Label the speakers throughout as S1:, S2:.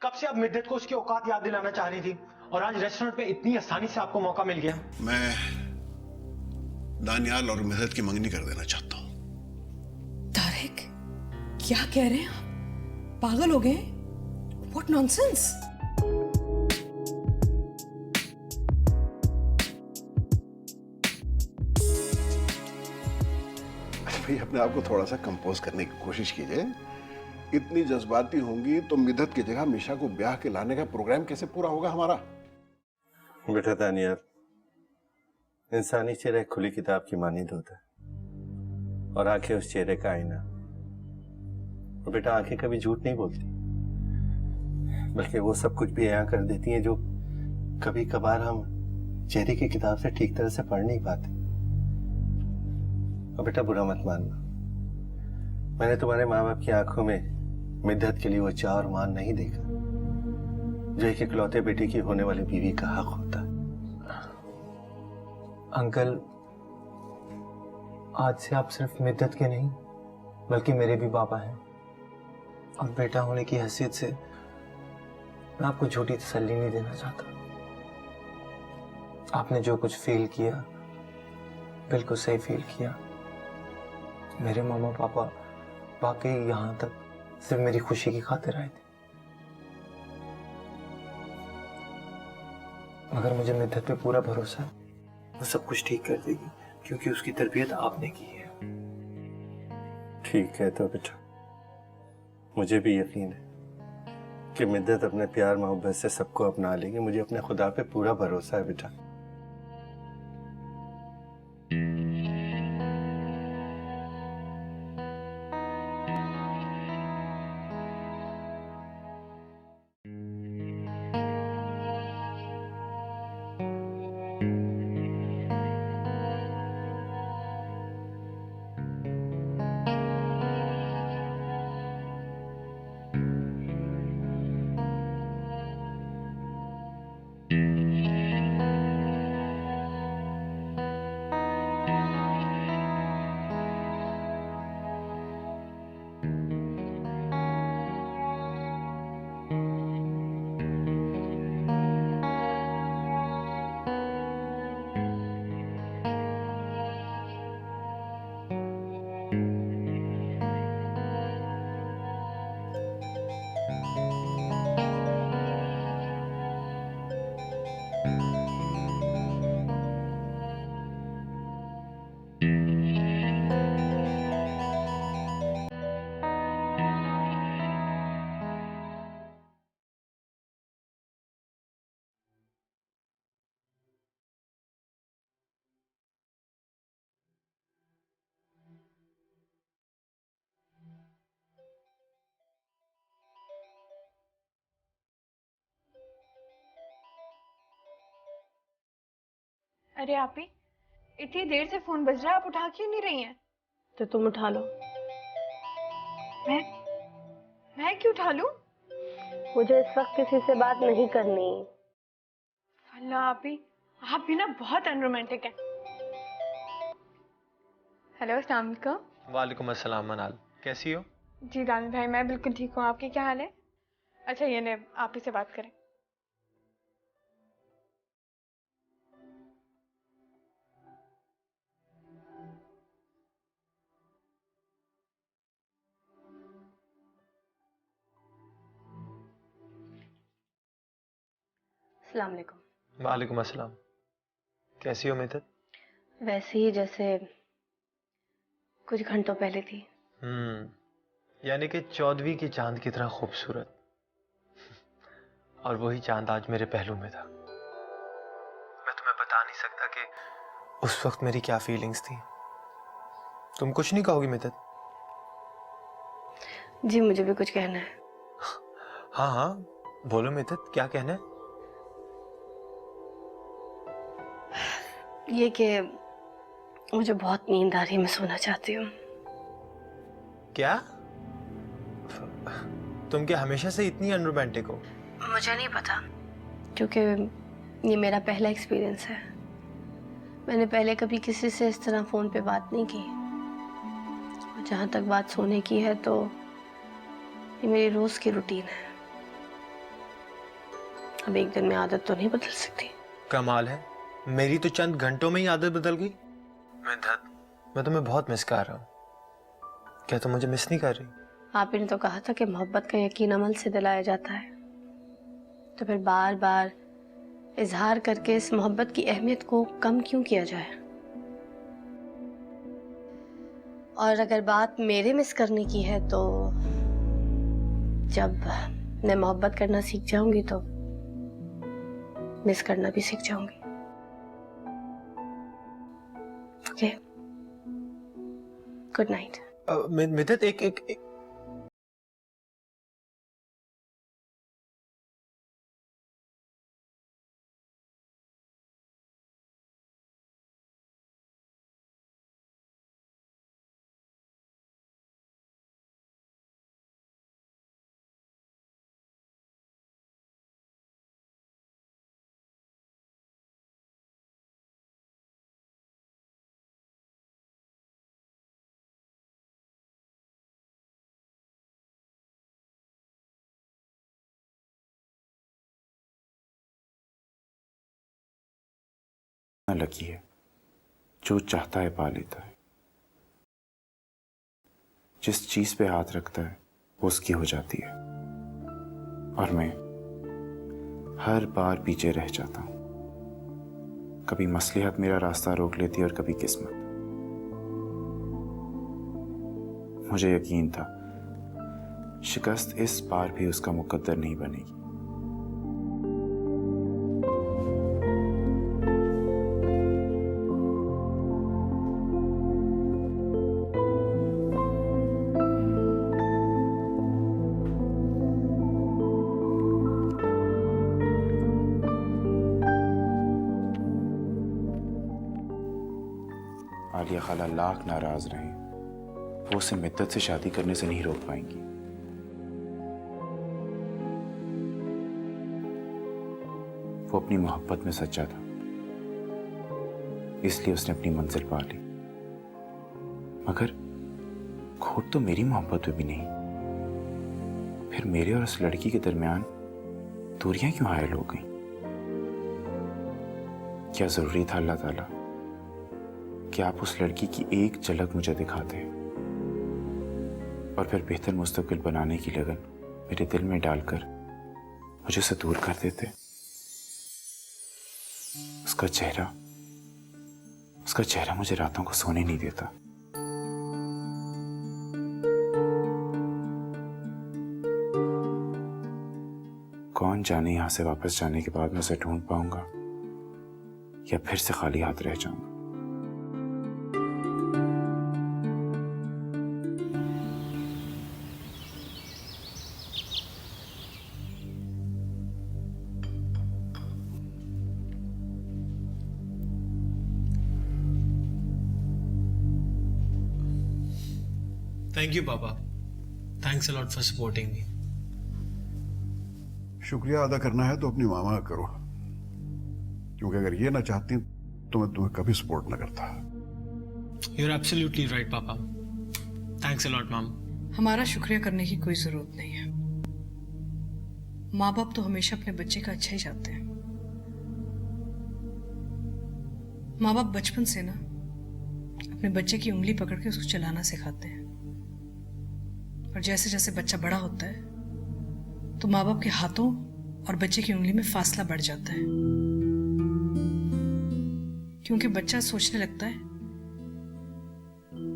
S1: कब से आप मिद्दत को उसकी औकात याद दिलाना चाह रही थी और आज रेस्टोरेंट पे इतनी आसानी से आपको मौका मिल गया।
S2: मैं दानियाल और मिद्दत की मंगनी कर देना चाहता हूं।
S3: तारिक, क्या कह रहे हैं आप? पागल हो गए? What nonsense!
S2: भाई अपने आप को थोड़ा सा कंपोज करने की कोशिश कीजिए। इतनी जज्बाती होंगी तो मिद्दत की जगह मिशा को ब्याह के लाने का प्रोग्राम कैसे पूरा होगा हमारा?
S4: बेटा दानियाल, इंसानी चेहरा एक खुली किताब की मानींद होता है और आंखें उस चेहरे का आईना। और बेटा आंखें कभी झूठ नहीं बोलती, बल्कि वो सब कुछ भी अयां कर देती हैं जो कभी कभार हम चेहरे की किताब से ठीक तरह से पढ़ नहीं पाते। और बेटा बुरा मत मानना, मैंने तुम्हारे माँ बाप की आंखों में मिद्दत के लिए वो चाह और मान नहीं देखा जो एक इकलौते बेटे की होने वाली बीवी का हक होता है।
S5: अंकल, आज से आप सिर्फ मिद्दत के नहीं बल्कि मेरे भी पापा हैं, और बेटा होने की हैसियत से मैं आपको झूठी तसल्ली नहीं देना चाहता। आपने जो कुछ फील किया बिल्कुल सही फील किया। मेरे मामा पापा वाकई यहाँ तक सिर्फ मेरी खुशी की खातिर आए थे, मगर मुझे मिद्दत पे पूरा भरोसा है, वो सब कुछ ठीक कर देगी क्योंकि उसकी तरबियत आपने की है।
S4: ठीक है तो बेटा, मुझे भी यकीन है कि मिद्दत अपने प्यार मोहब्बत से सबको अपना लेगी। मुझे अपने खुदा पे पूरा भरोसा है बेटा।
S6: अरे आप ही, इतनी देर से फोन बज रहा है, आप उठा क्यों नहीं रही हैं?
S7: तो तुम उठा लो।
S6: मैं क्यों उठा लूं?
S7: मुझे इस वक्त किसी से बात नहीं करनी।
S6: अल्लाह आप भी ना बहुत अनरोमांटिक हैं। हेलो, अस्सलाम वालेकुम।
S1: वालेकुम अस्सलाम मनाल, कैसी हो?
S6: जी दानिश भाई, मैं बिल्कुल ठीक हूँ। आपकी क्या हाल है? अच्छा ये ले, आप ही से बात करें।
S7: अस्सलाम वालेकुम।
S1: वालेकुम अस्सलाम, कैसी हो मिद्दत?
S7: वैसे ही जैसे कुछ घंटों पहले थी।
S1: यानी कि 14वीं की चांद की तरह खूबसूरत। और वही चांद आज मेरे पहलू में था। मैं तुम्हें बता नहीं सकता कि उस वक्त मेरी क्या फीलिंग्स थी। तुम कुछ नहीं कहोगी मिद्दत?
S7: जी मुझे भी कुछ कहना है।
S1: हाँ हाँ बोलो मिद्दत, क्या कहना है?
S7: ये कि मुझे बहुत नींद आ रही है, मैं सोना चाहती हूँ।
S1: क्या? तुम क्या हमेशा से इतनी अनरोमांटिक हो?
S7: मुझे नहीं पता, क्योंकि ये मेरा पहला एक्सपीरियंस है। मैंने पहले कभी किसी से इस तरह फ़ोन पे बात नहीं की। और जहाँ तक बात सोने की है तो ये मेरी रोज़ की रूटीन है। अब एक दिन में आदत तो नहीं बदल सकती।
S1: कमाल है, मेरी तो चंद घंटों में ही आदत बदल गई। मैं तुम्हें बहुत मिस कर रहा हूँ। क्या तुम मुझे मिस नहीं कर रही?
S7: आप ही ने तो कहा था कि मोहब्बत का यकीन अमल से दिलाया जाता है, तो फिर बार बार इजहार करके इस मोहब्बत की अहमियत को कम क्यों किया जाए? और अगर बात मेरे मिस करने की है तो जब मैं मोहब्बत करना सीख जाऊंगी तो मिस करना भी सीख जाऊंगी। Okay, good night.
S1: मिदत, एक
S8: लकी है, जो चाहता है पा लेता है, जिस चीज पे हाथ रखता है वो उसकी हो जाती है, और मैं हर बार पीछे रह जाता हूं। कभी मसलिहत मेरा रास्ता रोक लेती है और कभी किस्मत। मुझे यकीन था शिकस्त इस बार भी उसका मुकद्दर नहीं बनेगी। आलिया खाला लाख नाराज रहे, वो उसे मिद्दत से शादी करने से नहीं रोक पाएंगी। वो अपनी मोहब्बत में सच्चा था, इसलिए उसने अपनी मंजिल पा ली। मगर खोट तो मेरी मोहब्बत में भी नहीं। फिर मेरे और उस लड़की के दरमियान दूरियां क्यों हायल हो गई? क्या जरूरी था अल्लाह ताला कि आप उस लड़की की एक झलक मुझे दिखाते और फिर बेहतर मुस्तकबिल बनाने की लगन मेरे दिल में डालकर मुझे उसे दूर कर देते? उसका चेहरा मुझे रातों को सोने नहीं देता। कौन जाने यहां से वापस जाने के बाद मैं उसे ढूंढ पाऊंगा या फिर से खाली हाथ रह जाऊंगा।
S1: थैंक यू पापा, thanks a lot for supporting me.
S2: शुक्रिया अदा करना है तो अपनी मामा का करो, क्योंकि अगर ये ना चाहती तो मैं तुम्हें कभी सपोर्ट ना करता।
S1: यू आर एब्सोल्युटली राइट पापा, थैंक्स अ लॉट मॉम।
S3: हमारा शुक्रिया करने की कोई जरूरत नहीं है। माँ बाप तो हमेशा अपने बच्चे का अच्छा ही चाहते हैं। माँ बाप बचपन से ना अपने बच्चे की उंगली पकड़ के उसको चलाना सिखाते हैं, और जैसे जैसे बच्चा बड़ा होता है तो माँ बाप के हाथों और बच्चे की उंगली में फासला बढ़ जाता है, क्योंकि बच्चा सोचने लगता है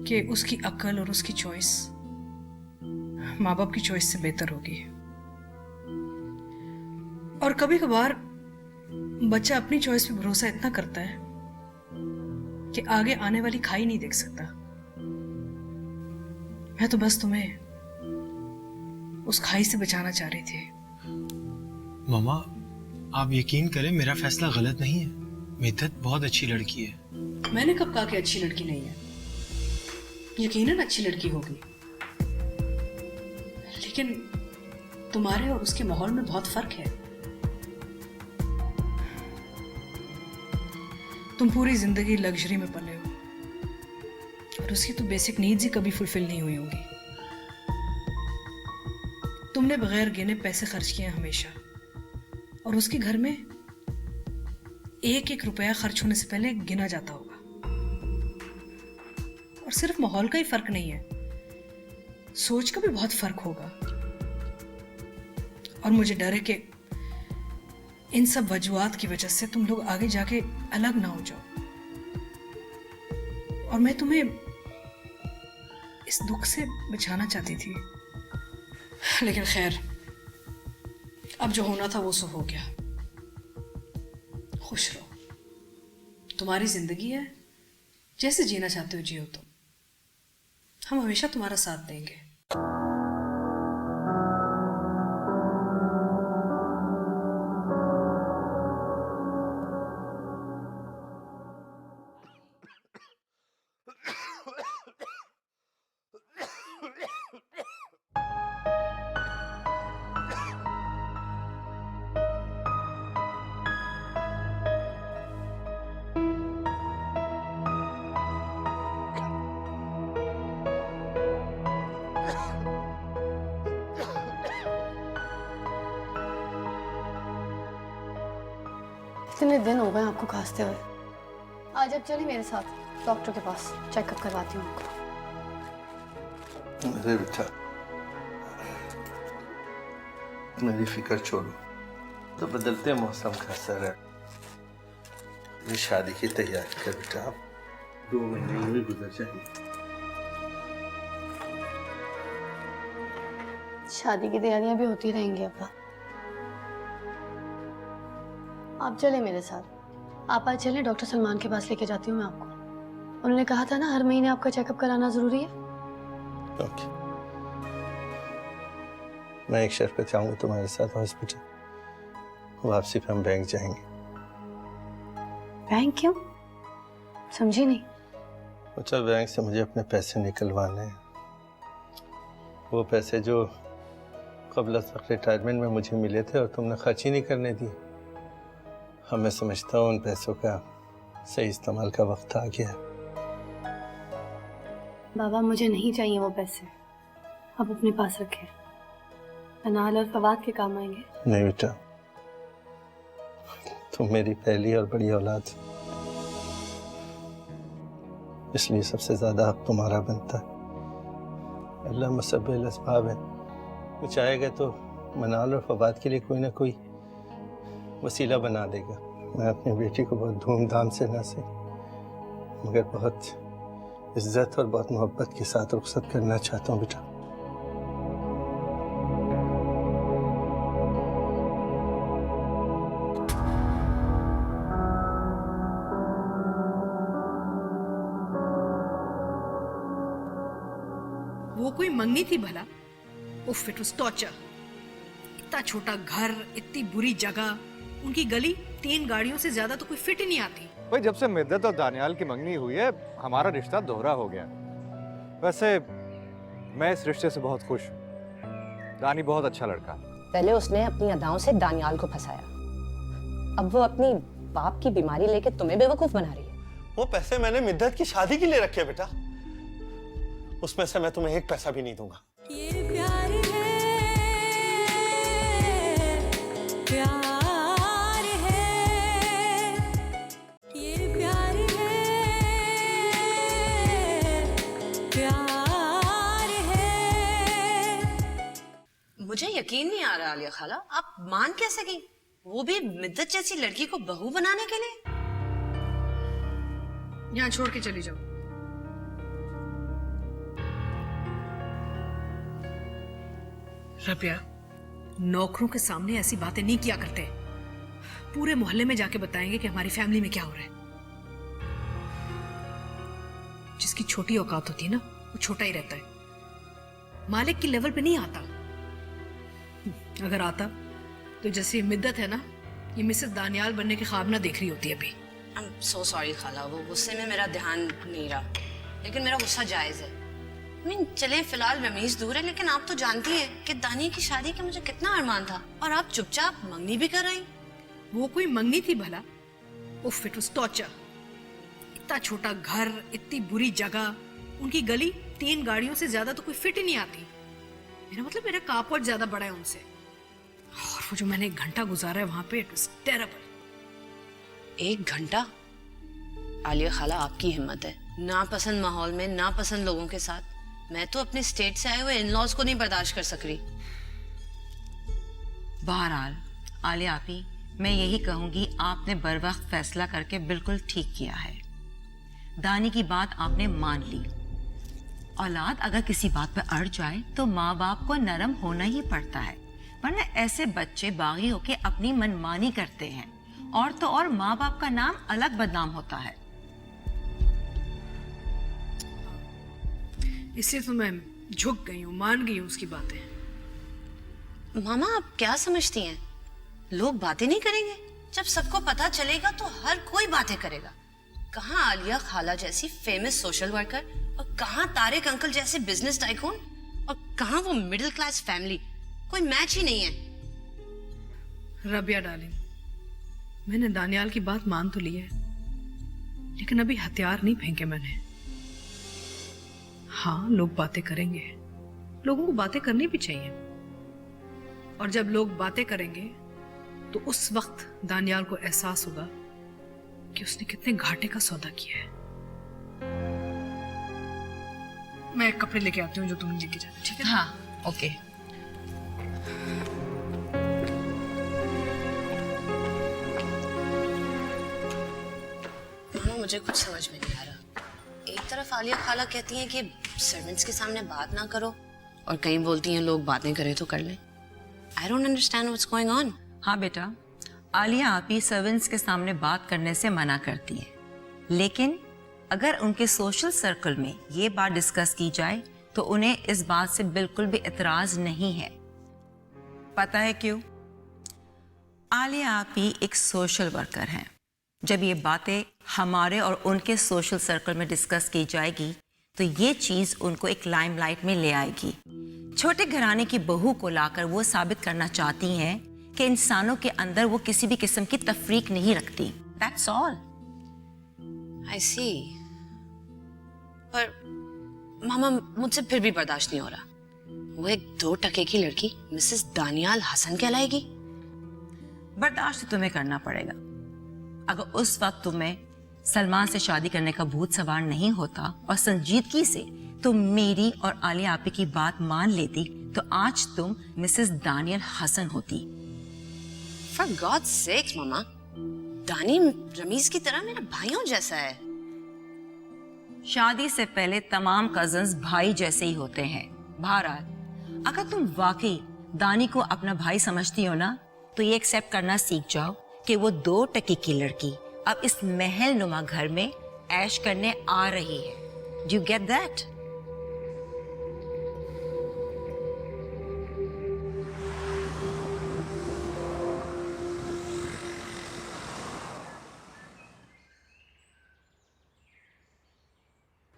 S3: कि उसकी अक्ल और उसकी चॉइस माँ बाप की चॉइस से बेहतर होगी। और कभी कभार बच्चा अपनी चॉइस पे भरोसा इतना करता है कि आगे आने वाली खाई नहीं देख सकता। मैं तो बस तुम्हें उस खाई से बचाना चाह रही थी।
S1: मामा, आप यकीन करें मेरा फैसला गलत नहीं है। मिद्दत बहुत अच्छी लड़की है।
S3: मैंने कब कहा कि अच्छी लड़की नहीं है? यकीनन अच्छी लड़की होगी, लेकिन तुम्हारे और उसके माहौल में बहुत फर्क है। तुम पूरी जिंदगी लग्जरी में पले हो और उसकी तो बेसिक नीड्स ही कभी फुलफिल नहीं हुई होंगी। तुमने बगैर गिने पैसे खर्च किए हमेशा, और उसके घर में एक एक रुपया खर्च होने से पहले गिना जाता होगा। और सिर्फ माहौल का ही फर्क नहीं है, सोच का भी बहुत फर्क होगा। और मुझे डर है कि इन सब वजूहात की वजह से तुम लोग आगे जाके अलग ना हो जाओ, और मैं तुम्हें इस दुख से बचाना चाहती थी। लेकिन खैर, अब जो होना था वो सो हो गया। खुश रहो, तुम्हारी जिंदगी है, जैसे जीना चाहते हो जियो तुम। हम हमेशा तुम्हारा साथ देंगे।
S7: इतने दिन हो गए आपको खांसते हुए। आज आप चलिए मेरे साथ डॉक्टर के पास, चेकअप करवाती हूँ आपको।
S4: अरे बेटा, मेरी फिक्र छोड़ो, तो बदलते मौसम का असर है। ये शादी की तैयारी कर बेटा, 2 महीने में गुजर जाएंगे।
S7: शादी की तैयारियां भी होती रहेंगी अब्बा। आप चले मेरे साथ। आप आज चलें, डॉक्टर सलमान के पास लेके जाती हूँ मैं आपको। उन्होंने कहा था ना हर महीने आपका चेकअप कराना जरूरी है।
S4: ओके, मैं एक शर्त पे चाहूंगा तुम्हारे साथ हॉस्पिटल, वापसी पे हम बैंक जाएंगे।
S7: बैंक क्यों? समझी नहीं।
S4: अच्छा, बैंक से मुझे अपने पैसे निकलवाने हैं। वो पैसे जो कबल रिटायरमेंट में मुझे मिले थे और तुमने खर्च ही नहीं करने दिए। मैं समझता हूँ उन पैसों का सही इस्तेमाल का वक्त आ गया है।
S7: बाबा, मुझे नहीं चाहिए वो पैसे, आप अपने पास रखें। अनाल और फवाद के काम आएंगे।
S4: नहीं बेटा, तुम मेरी पहली और बड़ी औलाद, इसलिए सबसे ज्यादा हक तुम्हारा बनता है। अल्लाह मुसब्बिल असबाब है, वो चाहेगा तो मनाल और फवाद के लिए कोई ना कोई वसीला बना देगा। मैं अपनी बेटी को बहुत धूमधाम से न सही मगर बहुत इज्जत और बहुत मोहब्बत के साथ रुखसत करना चाहता हूँ बेटा।
S3: वो कोई मंगनी थी भला? उफ, इट वाज टॉर्चर। इतना छोटा घर, इतनी बुरी जगह, उनकी गली 3 गाड़ियों से ज्यादा तो कोई फिट ही नहीं आती।
S9: भाई, जब से मिद्दत और दानियाल की मंगनी हुई है, हमारा रिश्ता दोहरा हो गया। वैसे मैं इस रिश्ते से बहुत खुश हूँ। दानी बहुत अच्छा लड़का।
S10: पहले उसने अपनी अदाओं से दानियाल को फंसाया, अब वो अपनी बाप की बीमारी लेके तुम्हें बेवकूफ बना रही है।
S4: वो पैसे मैंने मिद्दत की शादी के लिए रखे बेटा, उसमें से मैं तुम्हें 1 पैसा भी नहीं दूंगा।
S11: ये प्यार है, प्यार है, ये प्यार है, प्यार है।
S10: मुझे यकीन नहीं आ रहा आलिया खाला, आप मान कैसे गई? वो भी मिद्दत जैसी लड़की को बहू बनाने के लिए?
S3: यहाँ छोड़ के चली जाओ। रबिया, नौकरों के सामने ऐसी बातें नहीं किया करते। पूरे मोहल्ले में जाके बताएंगे कि हमारी फैमिली में क्या हो रहा है। जिसकी छोटी औकात होती है ना, वो छोटा ही रहता है, मालिक की लेवल पे नहीं आता। अगर आता तो जैसे ये मिद्दत है ना, ये मिसेस दानियाल बनने के ख्वाब ना देख रही होती है अभी।
S10: आई एम सो सॉरी खाला, वो गुस्से में मेरा ध्यान नहीं रहा, लेकिन मेरा गुस्सा जायज है। चले फिलहाल रमीज दूर है, लेकिन आप तो जानती हैं कि दानिया की शादी का मुझे कितना अरमान था, और आप चुपचाप मंगनी भी कर रही।
S3: वो कोई मंगनी थी भला? उफ, इट वाज टॉर्चर। इतना छोटा घर, इतनी बुरी जगह, उनकी गली 3 गाड़ियों से ज्यादा तो कोई फिट ही नहीं आती। मेरा मतलब मेरा कापड़ ज्यादा बड़ा है उनसे, और वो जो मैंने 1 घंटा गुजारा है वहां पे, इट वाज टेरेबल।
S10: 1 घंटा? आलिया खाला, आपकी हिम्मत है। नापसंद माहौल में, नापसंद लोगों के साथ। मैं तो अपने स्टेट से आए हुए इन-लॉज को नहीं बर्दाश्त कर सक रही।
S12: बहरहाल आलिया आपी, मैं यही कहूंगी, आपने बर वक्त फैसला करके बिल्कुल ठीक किया है। दानी की बात आपने मान ली। औलाद अगर किसी बात पर अड़ जाए तो माँ बाप को नरम होना ही पड़ता है, वरना ऐसे बच्चे बागी होके अपनी मनमानी करते हैं, और तो और माँ बाप का नाम अलग बदनाम होता है।
S3: इसलिए तो मैं झुक गई हूँ, मान गई हूँ उसकी बातें।
S10: मामा, आप क्या समझती हैं? लोग बातें नहीं करेंगे? जब सबको पता चलेगा तो हर कोई बातें करेगा। कहाँ आलिया खाला जैसी फेमस सोशल वर्कर, और कहाँ तारिक अंकल जैसे बिजनेस टाइकून, और कहाँ वो मिडिल क्लास फैमिली। कोई मैच ही नहीं है।
S3: रबिया डार्लिंग, मैंने दानियाल की बात मान तो ली है, लेकिन अभी हथियार नहीं फेंके मैंने। हाँ, लोग बातें करेंगे, लोगों को बातें करनी भी चाहिए, और जब लोग बातें करेंगे तो उस वक्त दानियाल को एहसास होगा कि उसने कितने घाटे का सौदा किया है। मैं कपड़े लेके आती हूँ जो तुम लेके जाना, ठीक है?
S12: हाँ, ओके।
S10: मामा, मुझे कुछ समझ में नहीं आ रहा। एक तरफ आलिया खाला कहती हैं कि सर्वेंट्स के सामने बात ना करो, और कहीं बोलती हैं लोग बातें करें तो कर लें। I don't understand what's going on.
S12: हाँ बेटा, आलिया आपी सर्वेंट्स के सामने बात करने से मना करती है, लेकिन अगर उनके सोशल सर्कल में ये बात डिस्कस की जाए तो उन्हें इस बात से बिल्कुल भी इतराज नहीं है। पता है क्यों? आलिया आपी एक सोशल वर्कर हैं। जब ये बातें हमारे और उनके सोशल सर्कल में डिस्कस की जाएगी तो ये चीज़ उनको एक लाइमलाइट में ले आएगी। छोटे घराने की बहू को लाकर वो साबित करना चाहती हैं कि इंसानों के अंदर वो किसी भी किस्म की तफरीक नहीं रखती। That's all.
S10: I see. पर मामा, मुझसे फिर भी बर्दाश्त नहीं हो रहा। वो एक 2 टके की लड़की मिसेस दानियाल हसन कहलाएगी।
S12: बर्दाश्त तुम्हें करना पड़ेगा। अगर उस वक्त तुम्हें सलमान से शादी करने का भूत सवार नहीं होता और संजीदगी से तुम मेरी और आलिया आपी की बात मान लेती तो आज तुम मिसेस दानियल हसन होती।
S10: For God's sake, मामा, दानी रमीज की तरह मेरे भाइयों जैसा है।
S12: शादी से पहले तमाम कजन्स भाई जैसे ही होते हैं। बहरहाल, अगर तुम वाकई दानी को अपना भाई समझती हो ना, तो ये एक्सेप्ट करना सीख जाओ कि वो 2 टके की लड़की अब इस महल नुमा घर में ऐश करने आ रही है। Do you get that?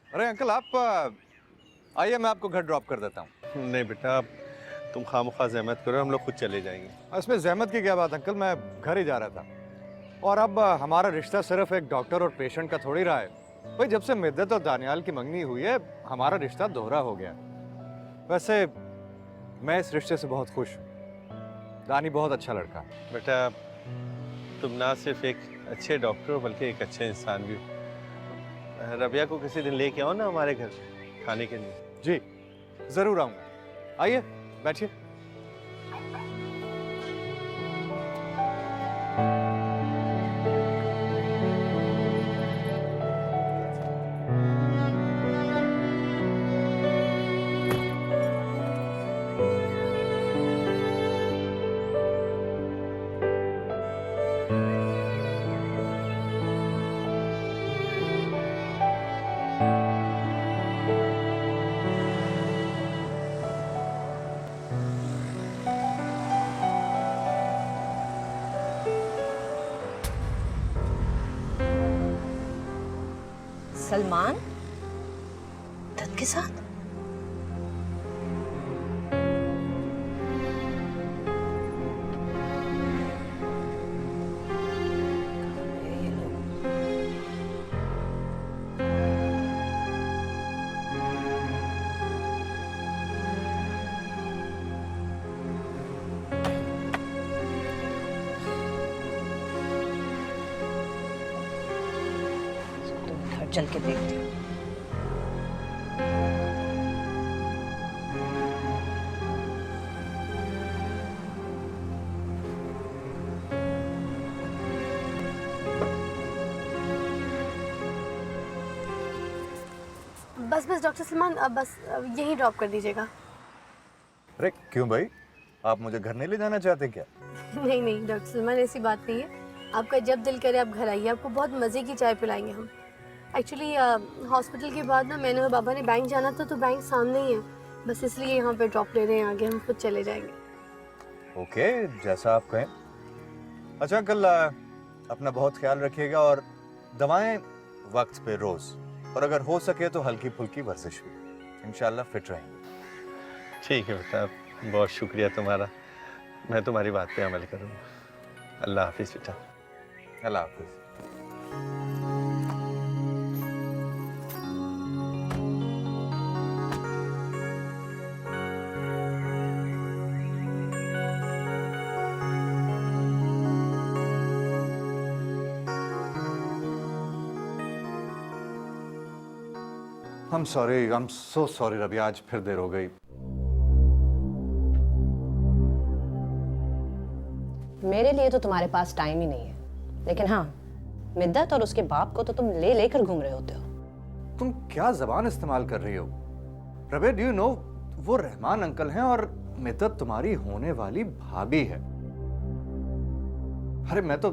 S9: अरे अंकल, आप आइए, मैं आपको घर ड्रॉप कर देता हूँ।
S4: नहीं बेटा, तुम खामखा जहमत करो, हम लोग खुद चले जाएंगे।
S9: इसमें जहमत की क्या बात अंकल, मैं घर ही जा रहा था। और अब हमारा रिश्ता सिर्फ एक डॉक्टर और पेशेंट का थोड़ी रहा है भाई। जब से मिद्दत और दानियाल की मंगनी हुई है, हमारा रिश्ता दोहरा हो गया। वैसे मैं इस रिश्ते से बहुत खुश हूँ। दानी बहुत अच्छा लड़का है।
S4: बेटा, तुम ना सिर्फ एक अच्छे डॉक्टर हो बल्कि एक अच्छे इंसान भी हो। रबिया को किसी दिन लेके आओ ना हमारे घर खाने के लिए।
S9: जी जरूर आऊंगा। आइए बैठिए।
S10: सलमान दत्त के साथ?
S12: चल के देखती हूँ।
S7: बस बस डॉक्टर सलमान, अब बस यहीं ड्रॉप कर दीजिएगा।
S9: अरे क्यों भाई, आप मुझे घर नहीं ले जाना चाहते क्या?
S7: नहीं नहीं डॉक्टर सलमान, ऐसी बात नहीं है। आपका जब दिल करे आप घर आइए, आपको बहुत मज़े की चाय पिलाएंगे हम। एक्चुअली हॉस्पिटल के बाद ना मैंने और बाबा ने बैंक जाना था, तो बैंक सामने ही है, बस इसलिए यहाँ पे ड्रॉप ले रहे हैं, आगे हम खुद चले जाएंगे।
S9: ओके, जैसा आप कहें। अच्छा, कल अपना बहुत ख्याल रखिएगा और दवाएं वक्त पे रोज, और अगर हो सके तो हल्की फुल्की वर्जिश भी, इंशाल्लाह फिट रहेंगे।
S4: ठीक है बेटा, बहुत शुक्रिया तुम्हारा, मैं तुम्हारी बात पे अमल करूँगा। अल्लाह हाफिज बेटा।
S9: अल्लाह हाफिज। I am so sorry Rabia, आज फिर देर हो गई।
S10: मेरे लिए तो तुम्हारे पास टाइम ही नहीं है, लेकिन हाँ, मिद्दत और उसके बाप को तो तुम ले लेकर घूम रहे होते हो।
S9: तुम क्या जबान इस्तेमाल कर रही हो रबिया? डू यू नो वो रहमान अंकल हैं और मिद्दत तुम्हारी होने वाली भाभी है। अरे मैं तो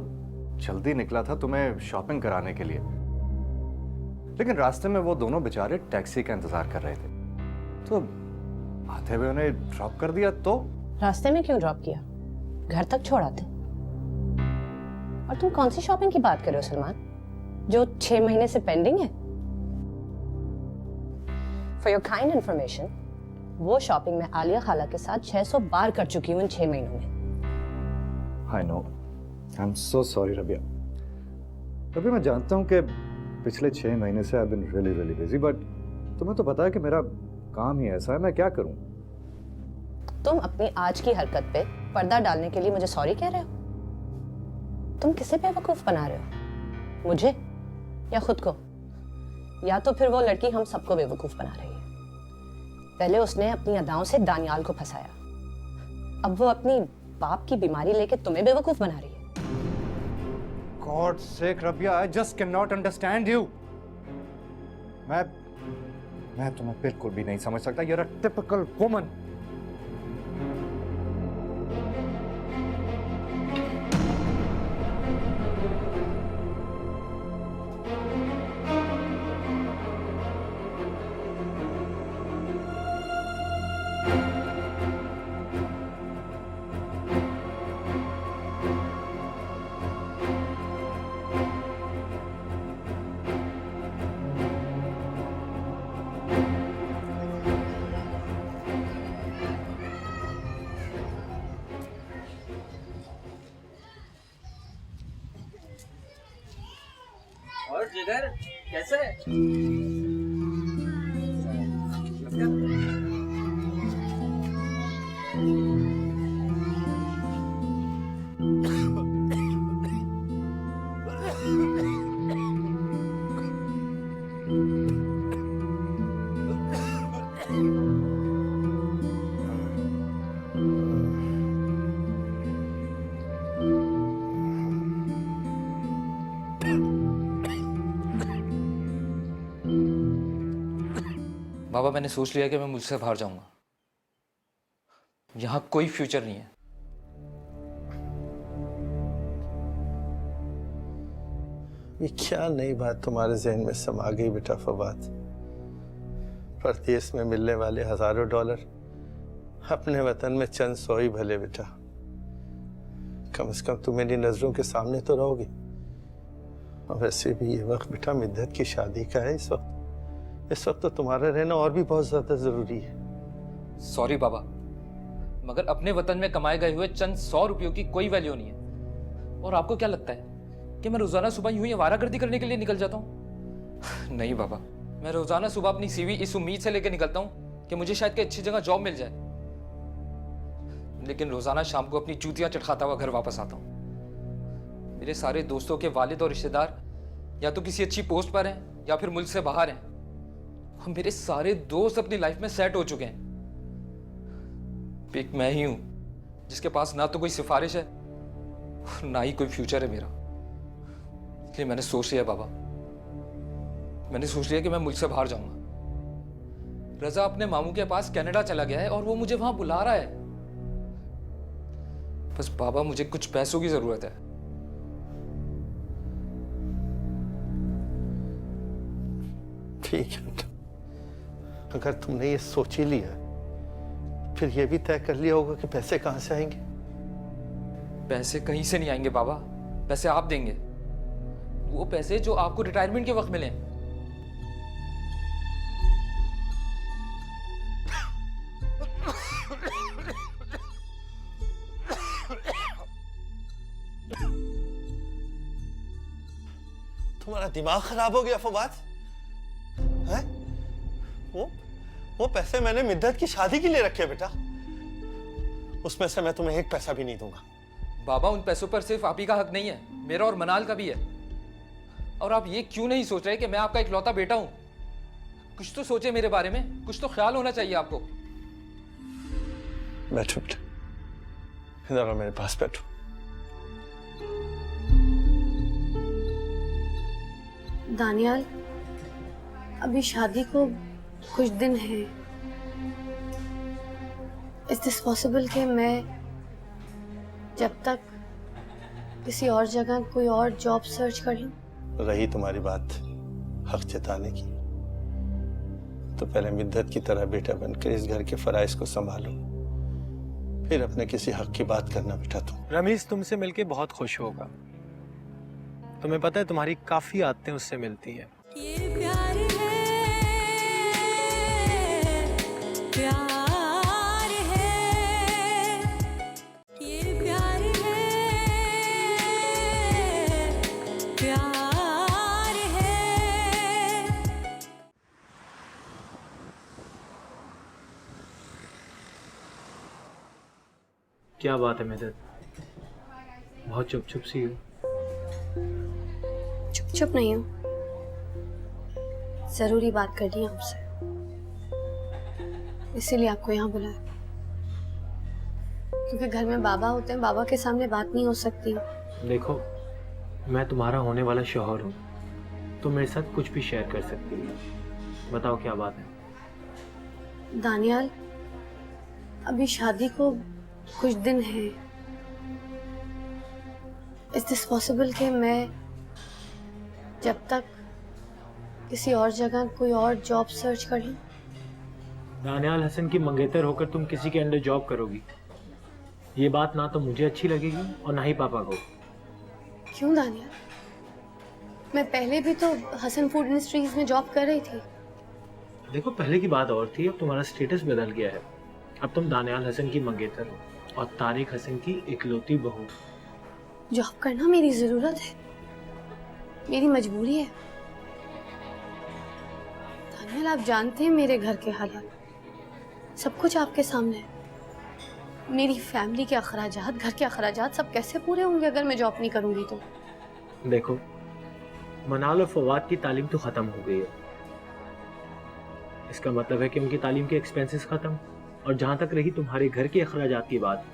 S9: जल्दी निकला था तुम्हें शॉपिंग कराने के लिए, लेकिन रास्ते में वो दोनों बेचारे टैक्सी का इंतजार कर रहे थे, तो आते हुए उन्हें ड्रॉप कर दिया। तो
S10: रास्ते में क्यों ड्रॉप किया? घर तक छोड़ा थे। और तुम कौन सी शॉपिंग की बात कर रहे हो सलमान, जो 6 महीने से पेंडिंग है? फॉर योर काइंड इंफॉर्मेशन, वो शॉपिंग मैं आलिया खाला के साथ 600 बार कर चुकी हूँ इन 6 महीनों में।
S9: I know, I am so sorry Rabia. Rabia, मैं जानता हूँ कि पिछले 6 महीने से I have been really really busy, but तुम्हें तो पता है कि मेरा काम ही ऐसा है, मैं क्या करूँ?
S10: तुम अपनी आज की हरकत पे पर्दा डालने के लिए मुझे सॉरी कह रहे हो? तुम किसे बेवकूफ बना रहे हो, मुझे या खुद को? या तो फिर वो लड़की हम सबको बेवकूफ बना रही है। पहले उसने अपनी अदाओं से दानियाल को फंसाया, अब वो अपनी बाप की बीमारी लेके तुम्हें बेवकूफ बना रही है।
S9: God sake Rabia, I just can not understand you. मैं तुम्हें बिल्कुल भी नहीं समझ सकता। You are a typical woman.
S13: और जिगर कैसे है?
S14: बाबा, मैंने सोच लिया कि मैं मुझसे बाहर जाऊंगा। यहाँ कोई फ्यूचर नहीं है।
S4: ये क्या नई बात तुम्हारे जहन में समा गई बेटा फवाद? परदेश में मिलने वाले हजारों डॉलर अपने वतन में चंद 100 ही भले बेटा। कम से कम तुम मेरी नजरों के सामने तो रहोगी। और वैसे भी ये वक्त बेटा मिद्दत की शादी का है। इस वक्त तो तुम्हारा रहना और भी बहुत ज्यादा जरूरी है।
S14: सॉरी बाबा, मगर अपने वतन में कमाए गए हुए चंद 100 रुपयों की कोई वैल्यू नहीं है। और आपको क्या लगता है कि मैं रोजाना सुबह यूं ही आवारागर्दी करने के लिए निकल जाता हूँ? नहीं बाबा, मैं रोजाना सुबह अपनी सीवी इस उम्मीद से लेकर निकलता हूँ कि मुझे शायद कोई अच्छी जगह जॉब मिल जाए, लेकिन रोजाना शाम को अपनी जूतियां चटखाता हुआ घर वापस आता हूँ। मेरे सारे दोस्तों के वालिद और रिश्तेदार या तो किसी अच्छी पोस्ट पर हैं या फिर मुल्क से बाहर हैं। हम मेरे सारे दोस्त अपनी लाइफ में सेट हो चुके हैं। एक मैं ही हूं जिसके पास ना तो कोई सिफारिश है और ना ही कोई फ्यूचर है मेरा। इसलिए मैंने सोच लिया बाबा, मैंने सोच लिया कि मैं मुल्क से बाहर जाऊंगा। रजा अपने मामू के पास कनाडा चला गया है और वो मुझे वहां बुला रहा है। बस बाबा मुझे कुछ पैसों की जरूरत है।
S4: ठीक है बेटा, अगर तुमने ये सोच ही लिया फिर ये भी तय कर लिया होगा कि पैसे कहां से आएंगे।
S14: पैसे कहीं से नहीं आएंगे बाबा, पैसे आप देंगे। वो पैसे जो आपको रिटायरमेंट के वक्त मिले।
S4: तुम्हारा दिमाग खराब हो गया फवाद? हैं? वो पैसे मैंने मिद्दत की शादी के लिए रखे बेटा। उसमें से मैं तुम्हें एक पैसा भी नहीं दूंगा।
S14: बाबा उन पैसों पर सिर्फ आप ही का हक नहीं है, मेरा और मनाल का भी है। और आप ये क्यों नहीं सोच रहे कि मैं आपका इकलौता बेटा हूं? कुछ तो सोचे मेरे बारे में, कुछ तो ख्याल होना चाहिए आपको।
S4: बैठो बेटा, इधर आओ मेरे पास बैठो।
S7: दानियाल, अभी शादी को कुछ दिन है। इज दिस पॉसिबल कि मैं जब तक किसी और जगह कोई और जॉब सर्च कर लूं?
S4: रही तुम्हारी बात हक जताने की, तो पहले मिद्दत की तरह बेटा बनकर इस घर के फराइज को संभालो, फिर अपने किसी हक की बात करना बेटा। तुम
S1: रमीज तुमसे मिलके बहुत खुश होगा। तुम्हें पता है तुम्हारी काफी आदतें उससे मिलती हैं।
S11: ये प्यार है, प्यार है, ये प्यार है, प्यार है।
S1: क्या बात है मिदत, बहुत चुप चुप सी हो।
S7: चुप नहीं हूँ, जरूरी बात करनी है आपसे, इसीलिए आपको यहाँ बुलाया। क्योंकि घर में बाबा होते हैं, बाबा के सामने बात नहीं हो सकती।
S1: देखो, मैं तुम्हारा होने वाला शौहर हूँ, तुम मेरे साथ कुछ भी शेयर कर सकती हो। बताओ क्या बात है।
S7: दानियाल, अभी शादी को कुछ दिन है। इज दिस पॉसिबल कि मैं जब तक किसी और जगह कोई और जॉब सर्च कर लूं?
S1: दानियाल हसन की मंगेतर होकर तुम किसी के अंडर जॉब करोगी, ये बात ना तो मुझे अच्छी लगेगी और ना ही पापा को।
S7: क्यों दानियाल? मैं पहले भी तो हसन फूड इंडस्ट्रीज में जॉब कर रही थी।
S1: देखो, पहले की बात और थी, अब तुम्हारा स्टेटस बदल गया है। अब तुम दानियाल हसन की मंगेतर हो और तारिक हसन की इकलौती बहू।
S7: जॉब करना मेरी जरूरत है, मेरी मजबूरी है। दानियाल, आप जानते हैं मेरे घर के हालात, सब कुछ आपके सामने है। मेरी फैमिली के अखराजात, घर के अखराजात सब कैसे पूरे होंगे अगर मैं जॉब नहीं करूंगी तो?
S1: देखो, मनाल और फवाद की तालीम तो खत्म हो गई है, इसका मतलब है कि उनकी तालीम के एक्सपेंसेस खत्म। और जहां तक रही तुम्हारे घर के अखराजात की बात,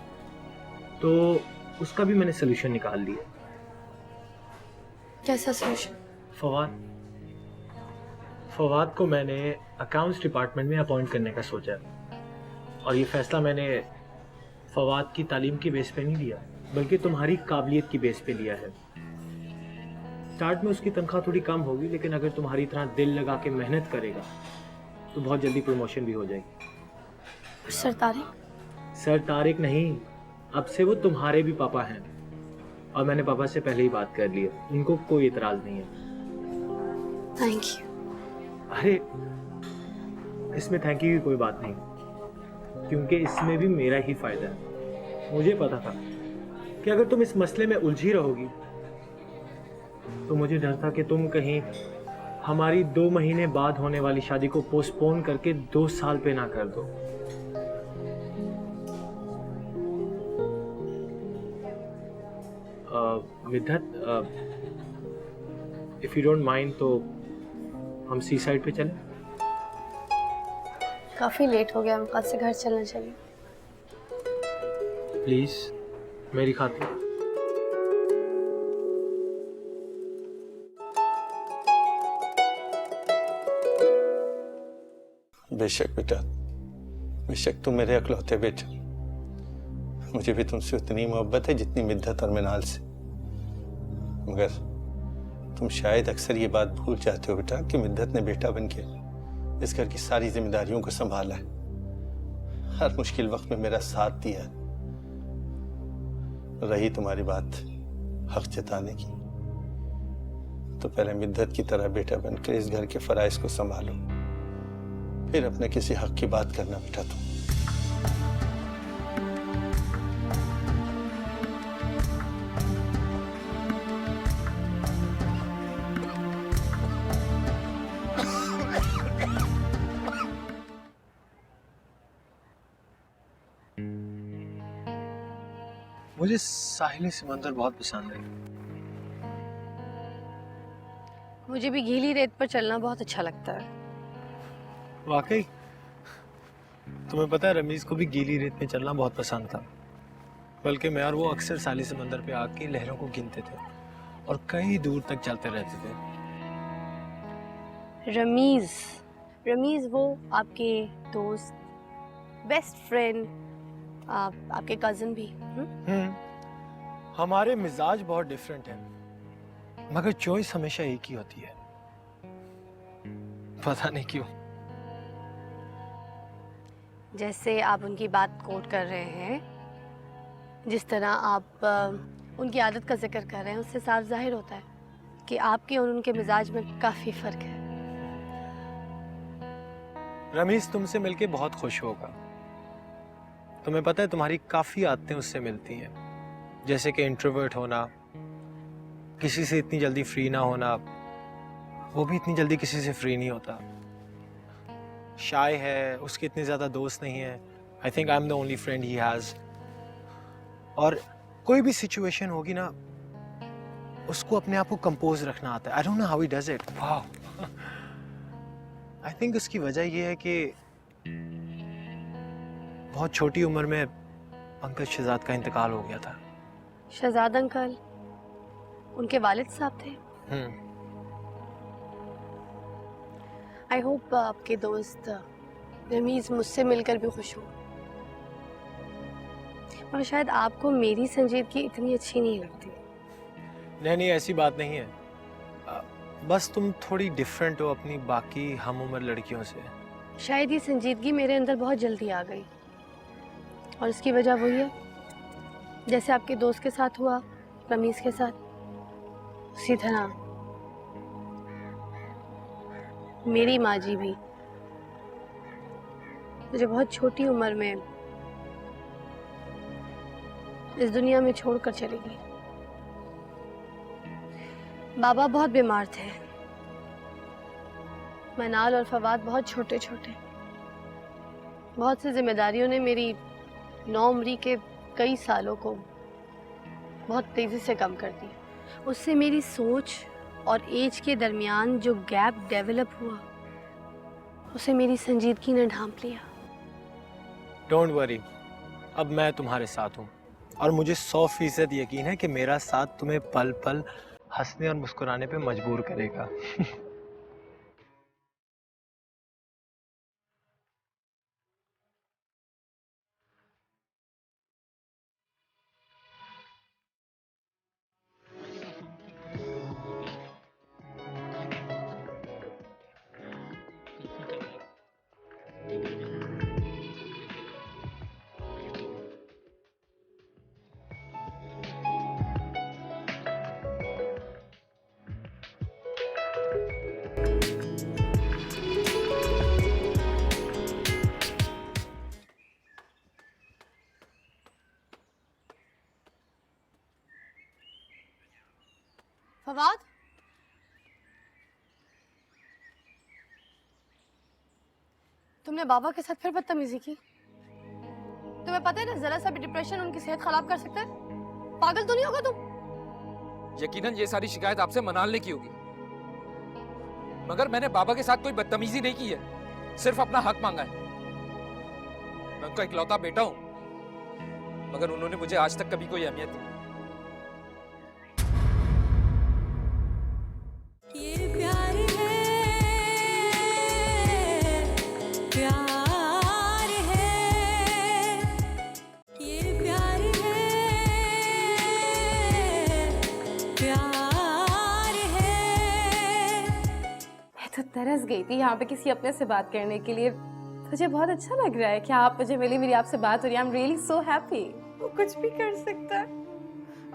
S1: तो उसका भी मैंने सोल्यूशन निकाल लिया।
S7: कैसा सोल्यूशन?
S1: फवाद को मैंने अकाउंट्स डिपार्टमेंट में अपॉइंट करने का सोचा है। और ये फैसला मैंने फवाद की तालीम की बेस पे नहीं लिया, बल्कि तुम्हारी काबिलियत की बेस पे लिया है। स्टार्ट में उसकी तनख्वाह थोड़ी कम होगी, लेकिन अगर तुम्हारी तरह दिल लगा के मेहनत करेगा तो बहुत जल्दी प्रमोशन भी हो जाएगी।
S7: सर तारिक?
S1: सर तारिक नहीं, अब से वो तुम्हारे भी पापा हैं। और मैंने पापा से पहले ही बात कर ली है, उनको कोई इतराज नहीं है।
S7: Thank you.
S1: अरे, इसमें थैंक यू की कोई बात नहीं, क्योंकि इसमें भी मेरा ही फायदा है। मुझे पता था कि अगर तुम इस मसले में उलझी रहोगी तो मुझे डर था कि तुम कहीं हमारी 2 महीने बाद होने वाली शादी को पोस्टपोन करके 2 साल पे ना कर दो। मिद्दत, इफ यू डोंट माइंड, तो हम सी साइड पे चले?
S7: काफ़ी लेट हो गया, हम कल से घर चलना चाहिए।
S1: प्लीज मेरी खातिर।
S4: बेशक बेटा, बेशक तुम मेरे अकलौते बेटे। मुझे भी तुमसे उतनी मोहब्बत है जितनी मिद्दत और मिनाल से। मगर तुम शायद अक्सर ये बात भूल जाते हो बेटा कि मिद्दत ने बेटा बन के इस घर की सारी जिम्मेदारियों को संभाला है, हर मुश्किल वक्त में मेरा साथ दिया है। रही तुम्हारी बात हक जताने की, तो पहले मिद्दत की तरह बेटा बनकर इस घर के फराइज को संभालो, फिर अपने किसी हक की बात करना बेटा तुम।
S1: मुझे साहिली समंदर बहुत पसंद है।
S7: मुझे भी गीली रेत पर चलना बहुत अच्छा लगता है।
S1: वाकई? तुम्हें पता है रमीज को भी गीली रेत पे चलना बहुत पसंद था। बल्कि मैं और वो अक्सर साली समंदर पे आके लहरों को गिनते थे और कई दूर तक चलते रहते थे।
S7: रमीज, रमीज वो आपके दोस्त, बेस्ट फ्रेंड, आपके कजिन भी।
S1: हमारे मिजाज बहुत डिफरेंट हैं, मगर चॉइस हमेशा एक ही होती है, पता नहीं क्यों।
S7: जैसे आप उनकी बात कोट कर रहे हैं, जिस तरह आप उनकी आदत का जिक्र कर रहे हैं, उससे साफ जाहिर होता है कि आपके और उनके मिजाज में काफ़ी फ़र्क है।
S1: रमीज तुमसे मिलके बहुत खुश होगा। तुम्हें पता है तुम्हारी काफ़ी आदतें उससे मिलती हैं, जैसे कि इंट्रोवर्ट होना, किसी से इतनी जल्दी फ्री ना होना, वो भी इतनी जल्दी किसी से फ्री नहीं होता। शाय है, उसके इतने ज़्यादा दोस्त नहीं है। I think I am the only friend he has. और कोई भी सिचुएशन होगी ना, उसको अपने आप को कंपोज रखना आता है। I don't know how he does it. वाह, आई थिंक उसकी वजह ये है कि बहुत छोटी उम्र में अंकल शहजाद का इंतकाल हो गया था।
S7: शहजाद अंकल उनके वालिद साहब थे। आई होप आपके दोस्त रमीज मुझसे मिलकर भी खुश हो, और शायद आपको मेरी संजीदगी इतनी अच्छी नहीं लगती।
S1: नहीं, ऐसी बात नहीं है। बस तुम थोड़ी डिफरेंट हो अपनी बाकी हम उम्र लड़कियों से।
S7: शायद ये संजीदगी मेरे अंदर बहुत जल्दी आ गई, और इसकी वजह वही है जैसे आपके दोस्त के साथ हुआ, रमीज के साथ, उसी तरह मेरी माँ जी भी मुझे बहुत छोटी उम्र में इस दुनिया में छोड़कर चली गई। बाबा बहुत बीमार थे, मनाल और फवाद बहुत छोटे छोटे। बहुत सी जिम्मेदारियों ने मेरी नौउम्री के कई सालों को बहुत तेज़ी से कम कर दिया। उससे मेरी सोच और एज के दरमियान जो गैप डेवलप हुआ, उसे मेरी संजीदगी ने ढांप लिया।
S1: डोंट वरी, अब मैं तुम्हारे साथ हूँ, और मुझे 100% यकीन है कि मेरा साथ तुम्हें पल पल हंसने और मुस्कुराने पे मजबूर करेगा।
S7: फवाद, तुमने बाबा के साथ फिर बदतमीजी की। तुम्हें पता है ना, जरा सा भी डिप्रेशन उनकी सेहत खराब कर सकता है। पागल तो नहीं होगा तुम?
S14: यकीनन ये सारी शिकायत आपसे मनाल ने की होगी। मगर मैंने बाबा के साथ कोई बदतमीजी नहीं की है, सिर्फ अपना हक मांगा है। मैं उनका इकलौता बेटा हूं, मगर उन्होंने मुझे आज तक कभी कोई अहमियत नहीं।
S11: ये प्यार है, प्यार है, ये प्यार है, प्यार है।
S15: मैं तो तरस गई थी यहाँ पे किसी अपने से बात करने के लिए। मुझे बहुत अच्छा लग रहा है कि आप मुझे मिली, मेरी आपसे बात हो रही है। I am really so happy.
S6: वो कुछ भी कर सकता है।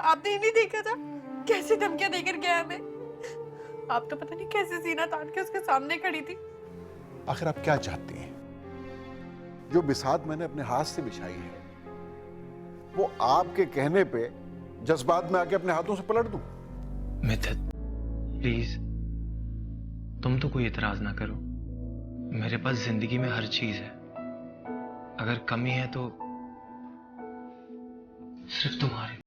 S6: आपने ही नहीं देखा था कैसे धमकियां देकर गया हमें। आप तो पता नहीं कैसे सीना तान के उसके सामने खड़ी थी।
S2: आखिर आप क्या चाहती हैं? जो बिसात मैंने अपने हाथ से बिछाई है वो आपके कहने पे जज्बात में आके अपने हाथों से पलट दूं?
S1: मिदत, प्लीज तुम तो कोई इतराज ना करो। मेरे पास जिंदगी में हर चीज है। अगर कमी है तो सिर्फ तुम्हारी।